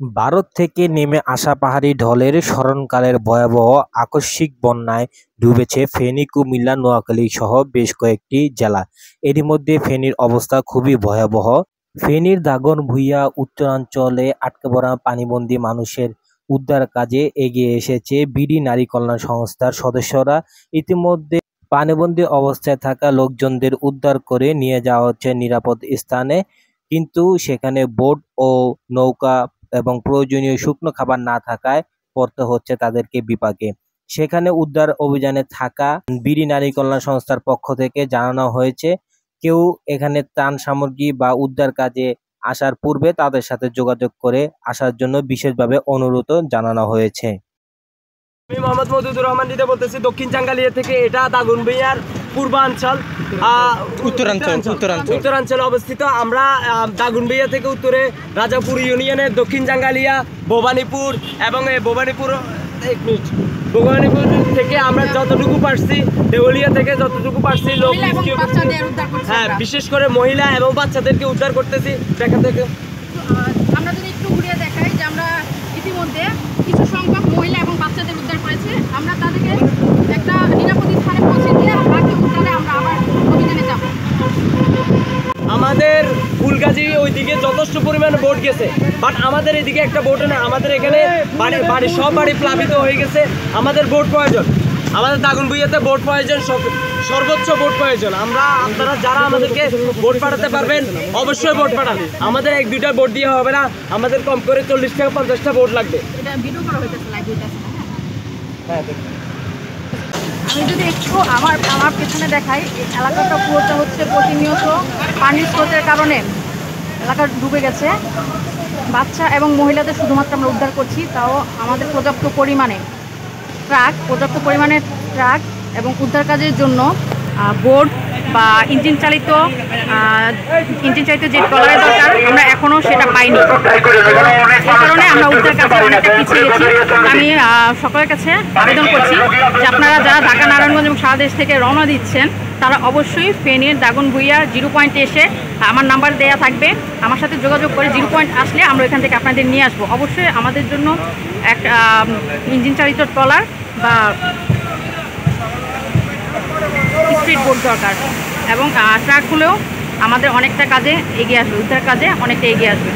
ভারত থেকে নেমে আসা পাহাড়ি ঢলের স্মরণকালের ভয়াবহ আকস্মিক বন্যায় ডুবেছে ফেনী, কুমিল্লা, নোয়াখালী সহ বেশ কয়েকটি জেলা। এরই মধ্যে ফেনীর অবস্থা খুবই ভয়াবহ। ফেনীর দাগনভূঞা উত্তরাঞ্চলে আটকে পড়া পানিবন্দী মানুষের উদ্ধার কাজে এগিয়ে এসেছে বিডি নারী কল্যাণ সংস্থার সদস্যরা। ইতিমধ্যে পানিবন্দী অবস্থায় থাকা লোকজনদের উদ্ধার করে নিয়ে যাওয়া হচ্ছে নিরাপদ স্থানে, কিন্তু সেখানে বোট ও নৌকা এবং প্রয়োজনীয় শুকনো খাবার না থাকায় পড়তে হচ্ছে তাদেরকে বিপাকে। সেখানে উদ্ধার অভিযানে থাকা বিডি নারী কল্যাণ সংস্থার পক্ষ থেকে জানানো হয়েছে, কেউ এখানে ত্রাণ সামগ্রী বা উদ্ধার কাজে আসার পূর্বে তাদের সাথে যোগাযোগ করে আসার জন্য বিশেষভাবে অনুরোধ জানানো হয়েছে। আমি মোহাম্মদ মজিদুর রহমান দিতে বলতেছি, দক্ষিণ চাঙ্গালিয়া থেকে। এটা দাগনভূঞার পূর্বাঞ্চল, উত্তরাঞ্চলে অবস্থিত। আমরা দাগনভূঞা থেকে উত্তরে রাজাপুর ইউনিয়নের দক্ষিণ চাঙ্গালিয়া, ভবানীপুর এবং ভবানীপুর থেকে আমরা যতটুকু পারছি, দেউলিয়া থেকে যতটুকু পারছি লোক, হ্যাঁ, বিশেষ করে মহিলা এবং বাচ্চাদেরকে উদ্ধার করতেছি। দেখা থেকে আমরা যদি একটু ঘুরিয়ে দেখাই যে আমরা ইতিমধ্যে কিছু সংখ্যক মহিলা এবং বাচ্চাদের উদ্ধার করেছি। আমরা তাদেরকে একটা নিরাপদ স্থানে পৌঁছে দিয়ে বাকি উদ্ধারে আমরা আবার অভিযানে যাব। আমাদের ফুলগাজী ওইদিকে যথেষ্ট পরিমাণে বোট গেছে, বাট আমাদের এদিকে একটা বোটও না। আমাদের এখানে সব বাড়ি প্লাবিত হয়ে গেছে। আমাদের বোট প্রয়োজন, আমাদের দাগনভূঞাতে বোট প্রয়োজন, সর্বোচ্চ বোট প্রয়োজন। আপনারা যারা আমাদেরকে বোট পাঠাতে পারবেন অবশ্যই বোট পাঠান। আমাদের এক দুইটা বোট দিয়ে হবে না, আমাদের কম করে 40 থেকে 50টা বোট লাগবে। আমি যদি একটু আমার পেছনে দেখাই, এই এলাকাটা পুরোটা হচ্ছে প্রতিনিয়ত পানির স্রোতের কারণে এলাকা ডুবে গেছে। বাচ্চা এবং মহিলাদের শুধুমাত্র আমরা উদ্ধার করছি, তাও আমাদের পর্যাপ্ত পরিমাণে ট্রাক এবং উদ্ধার কাজের জন্য বোট বা ইঞ্জিন চালিত যে ট্রলারের দরকার, আমরা এখনও সেটা পাইনি। এই কারণে আমরা উদ্ধার কাজে অনেকটা পিছিয়ে গেছি। আমি সকলের কাছে আবেদন করছি যে আপনারা যারা ঢাকা, নারায়ণগঞ্জ এবং সারা দেশ থেকে রওনা দিচ্ছেন, তারা অবশ্যই ফেনীর দাগনভূঞা 0 পয়েন্টে এসে আমার নাম্বার দেয়া থাকবে, আমার সাথে যোগাযোগ করে 0 পয়েন্ট আসলে আমরা এখান থেকে আপনাদের নিয়ে আসবো। অবশ্যই আমাদের জন্য একটা ইঞ্জিন চালিত ট্রলার বা স্পিড বোট দরকার, এবং ট্রাকগুলোও আমাদের অনেকটা কাজে এগিয়ে আসবে, উদ্ধার কাজে অনেকটা এগিয়ে আসবে।